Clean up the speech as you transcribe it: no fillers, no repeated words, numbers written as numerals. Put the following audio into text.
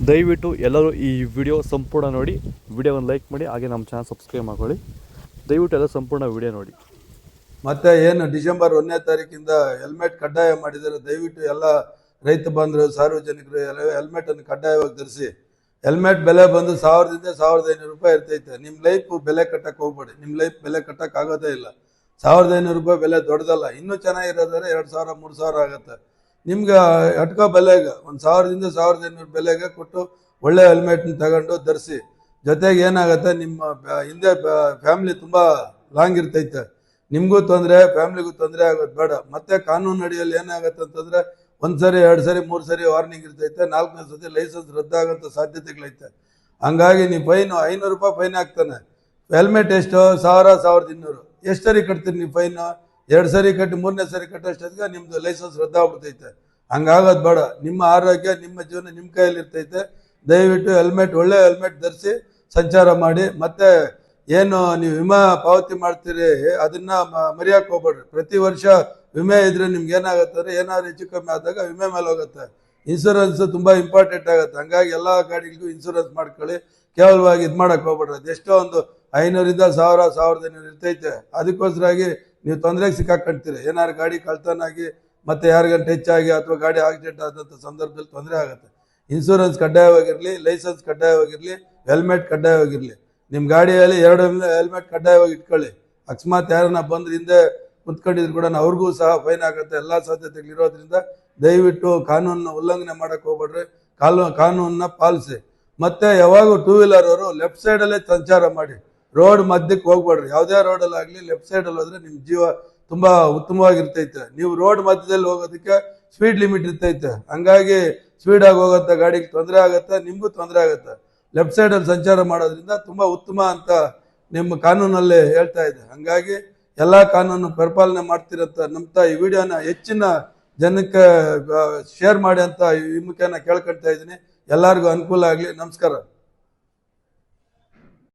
ದಯವಿಟ್ಟು ಎಲ್ಲರೂ ಈ ವಿಡಿಯೋ ಸಂಪೂರ್ಣ ನೋಡಿ, ವಿಡಿಯೋವನ್ನು ಲೈಕ್ ಮಾಡಿ, ಹಾಗೆ ನಮ್ಮ ಚಾನಲ್ ಸಬ್ಸ್ಕ್ರೈಬ್ ಮಾಡ್ಕೊಳ್ಳಿ. ದಯವಿಟ್ಟು ಎಲ್ಲ ಸಂಪೂರ್ಣ ವಿಡಿಯೋ ನೋಡಿ. ಮತ್ತೆ ಏನು ಡಿಸೆಂಬರ್ 1ನೇ ತಾರೀಕಿಂದ ಹೆಲ್ಮೆಟ್ ಕಡ್ಡಾಯ ಮಾಡಿದರೆ ದಯವಿಟ್ಟು ಎಲ್ಲ ರೈತ ಬಂಧುಗಳು ಸಾರ್ವಜನಿಕರು ಹೆಲ್ಮೆಟ್ ಅನ್ನು ಕಡ್ಡಾಯವಾಗಿ ಧರಿಸಿ. ಹೆಲ್ಮೆಟ್ ಬೆಲೆ ಬಂದು 1000ದಿಂದ 1500 ರೂಪಾಯಿ ಇರ್ತೈತೆ. ನಿಮ್ಮ ಲೈಫ್ ಬೆಲೆ ಕಟ್ಟಕ್ಕೆ ಹೋಗ್ಬೇಡಿ, ನಿಮ್ಮ ಲೈಫ್ ಬೆಲೆ ಕಟ್ಟಕ್ಕೆ ಆಗೋದೇ ಇಲ್ಲ. 1500 ರೂಪಾಯಿ ಬೆಲೆ ದೊಡ್ಡದಲ್ಲ. ಇನ್ನೂ ಚೆನ್ನಾಗಿರೋದಾದ್ರೆ 2000 3000 ಆಗುತ್ತೆ. ನಿಮ್ಗೆ ಅಟ್ಕೋ ಬೆಲೆಗೆ 1000ದಿಂದ 1500 ಬೆಲೆಗೆ ಕೊಟ್ಟು ಒಳ್ಳೆ ಹೆಲ್ಮೆಟ್ನ ತಗೊಂಡು ಧರಿಸಿ. ಜೊತೆಗೆ ಏನಾಗುತ್ತೆ, ನಿಮ್ಮ ಹಿಂದೆ ಫ್ಯಾಮಿಲಿ ತುಂಬಾ ಲಾಂಗ್ ಇರ್ತೈತೆ, ನಿಮ್ಗೂ ತೊಂದರೆ ಫ್ಯಾಮಿಲಿಗೂ ತೊಂದರೆ ಆಗೋದು ಬೇಡ. ಮತ್ತೆ ಕಾನೂನು ಅಡಿಯಲ್ಲಿ ಏನಾಗುತ್ತೆ ಅಂತಂದ್ರೆ 1 ಸರಿ 2 ಸರಿ 3 ಸರಿ ವಾರ್ನಿಂಗ್ ಇರ್ತೈತೆ, 4ನೇ ಸತಿ ಲೈಸೆನ್ಸ್ ರದ್ದಾಗಂತ ಸಾಧ್ಯತೆಗಳೈತೆ. ಹಂಗಾಗಿ ನೀವು ಫೈನ್ 500 ರೂಪಾಯಿ ಫೈನ್ ಹಾಕ್ತಾನೆ. ಹೆಲ್ಮೆಟ್ ಎಷ್ಟು 1000 1200 ಎಷ್ಟು ಸರಿ ಕಟ್ತೀರಿ ನೀವು ಫೈನ್? 2 ಸರಿ ಕಟ್ಟಿ 3ನೇ ಸರಿ ಕಟ್ಟೋಷ್ಟೊತ್ತಿಗೆ ನಿಮ್ದು ಲೈಸೆನ್ಸ್ ರದ್ದಾಗ್ಬಿಡ್ತೈತೆ. ಹಂಗಾಗೋದು ಬೇಡ. ನಿಮ್ಮ ಆರೋಗ್ಯ ನಿಮ್ಮ ಜೀವನ ನಿಮ್ಮ ಕೈಯಲ್ಲಿ ಇರ್ತೈತೆ. ದಯವಿಟ್ಟು ಹೆಲ್ಮೆಟ್ ಒಳ್ಳೆ ಹೆಲ್ಮೆಟ್ ಧರಿಸಿ ಸಂಚಾರ ಮಾಡಿ. ಮತ್ತೆ ಏನು ನೀವು ವಿಮಾ ಪಾವತಿ ಮಾಡ್ತೀರಿ ಅದನ್ನ ಮರೆಯಕ್ಕೆ ಹೋಗ್ಬೇಡ್ರಿ. ಪ್ರತಿ ವರ್ಷ ವಿಮೆ ಇದ್ರೆ ನಿಮ್ಗೆ ಏನಾಗುತ್ತೆ ಅಂದ್ರೆ ಏನಾದ್ರು ಹೆಚ್ಚು ಕಮ್ಮಿ ಆದಾಗ ವಿಮೆ ಮೇಲೆ ಹೋಗುತ್ತೆ. ಇನ್ಸೂರೆನ್ಸ್ ತುಂಬಾ ಇಂಪಾರ್ಟೆಂಟ್ ಆಗುತ್ತೆ. ಹಂಗಾಗಿ ಎಲ್ಲಾ ಗಾಡಿಗಳಿಗೂ ಇನ್ಸೂರೆನ್ಸ್ ಮಾಡ್ಕೊಳ್ಳಿ. ಕೇವಲವಾಗಿ ಇದು ಮಾಡಕ್ ಹೋಗ್ಬೇಡ್ರಿ. ಅದೆಷ್ಟೋ ಒಂದು 500ರಿಂದ 1000 1500 ಇರ್ತೈತೆ. ಅದಕ್ಕೋಸ್ಕರಾಗಿ ನೀವು ತೊಂದರೆಗೆ ಸಿಕ್ಕಾಕೊಂತೀರಿ. ಏನಾದ್ರು ಗಾಡಿ ಕಳ್ತನಾಗಿ ಮತ್ತೆ ಯಾರಿಗಂತ ಹೆಚ್ಚಾಗಿ ಅಥವಾ ಗಾಡಿ ಆಕ್ಸಿಡೆಂಟ್ ಆದಂಥ ಸಂದರ್ಭದಲ್ಲಿ ತೊಂದರೆ ಆಗುತ್ತೆ. ಇನ್ಸೂರೆನ್ಸ್ ಕಡ್ಡಾಯವಾಗಿರಲಿ, ಲೈಸೆನ್ಸ್ ಕಡ್ಡಾಯವಾಗಿರಲಿ, ಹೆಲ್ಮೆಟ್ ಕಡ್ಡಾಯವಾಗಿರಲಿ. ನಿಮ್ಮ ಗಾಡಿಯಲ್ಲಿ 2 ಹೆಲ್ಮೆಟ್ ಕಡ್ಡಾಯವಾಗಿ ಇಟ್ಕೊಳ್ಳಿ. ಅಕಸ್ಮಾತ್ ಯಾರನ್ನ ಬಂದ್ರೆ ಹಿಂದೆ ಕುತ್ಕೊಂಡಿದ್ರು ಕೂಡ ಅವ್ರಿಗೂ ಸಹ ಫೈನ್ ಆಗುತ್ತೆ. ಎಲ್ಲ ಸಾಧ್ಯತೆಗಳಿರೋದ್ರಿಂದ ದಯವಿಟ್ಟು ಕಾನೂನನ್ನ ಉಲ್ಲಂಘನೆ ಮಾಡಕ್ ಹೋಗ್ಬೇಡ್ರಿ. ಕಾನೂನನ್ನ ಪಾಲಿಸಿ. ಮತ್ತೆ ಯಾವಾಗೂ 2 ವೀಲರ್ ಅವರು ಲೆಫ್ಟ್ ಸೈಡಲ್ಲೇ ಸಂಚಾರ ಮಾಡಿ, ರೋಡ್ ಮಧ್ಯಕ್ಕೆ ಹೋಗ್ಬೇಡ್ರಿ. ಯಾವುದೇ ರೋಡಲ್ಲಿ ಆಗಲಿ ಲೆಫ್ಟ್ ಸೈಡಲ್ಲಿ ಹೋದ್ರೆ ನಿಮ್ಮ ಜೀವ ತುಂಬಾ ಉತ್ತಮವಾಗಿರ್ತೈತೆ. ನೀವು ರೋಡ್ ಮಧ್ಯದಲ್ಲಿ ಹೋಗೋದಕ್ಕೆ ಸ್ಪೀಡ್ ಲಿಮಿಟ್ ಇರ್ತೈತೆ. ಹಂಗಾಗಿ ಸ್ಪೀಡ್ ಆಗಿ ಹೋಗೋಂಥ ಗಾಡಿಗೆ ತೊಂದರೆ ಆಗುತ್ತೆ, ನಿಮಗೂ ತೊಂದರೆ ಆಗುತ್ತೆ. ಲೆಫ್ಟ್ ಸೈಡಲ್ಲಿ ಸಂಚಾರ ಮಾಡೋದ್ರಿಂದ ತುಂಬಾ ಉತ್ತಮ ಅಂತ ನಿಮ್ಮ ಕಾನೂನಲ್ಲಿ ಹೇಳ್ತಾ ಇದೆ. ಹಂಗಾಗಿ ಎಲ್ಲಾ ಕಾನೂನು ಪರಿಪಾಲನೆ ಮಾಡ್ತಿರಂತ ನಂಬ್ತಾ ಈ ವಿಡಿಯೋನ ಹೆಚ್ಚಿನ ಜನಕ್ಕೆ ಶೇರ್ ಮಾಡಿ ಅಂತ ಈ ಮುಖೇನ ಕೇಳ್ಕೊಳ್ತಾ ಇದ್ದೀನಿ. ಎಲ್ಲರಿಗೂ ಅನುಕೂಲ ಆಗಲಿ. ನಮಸ್ಕಾರ.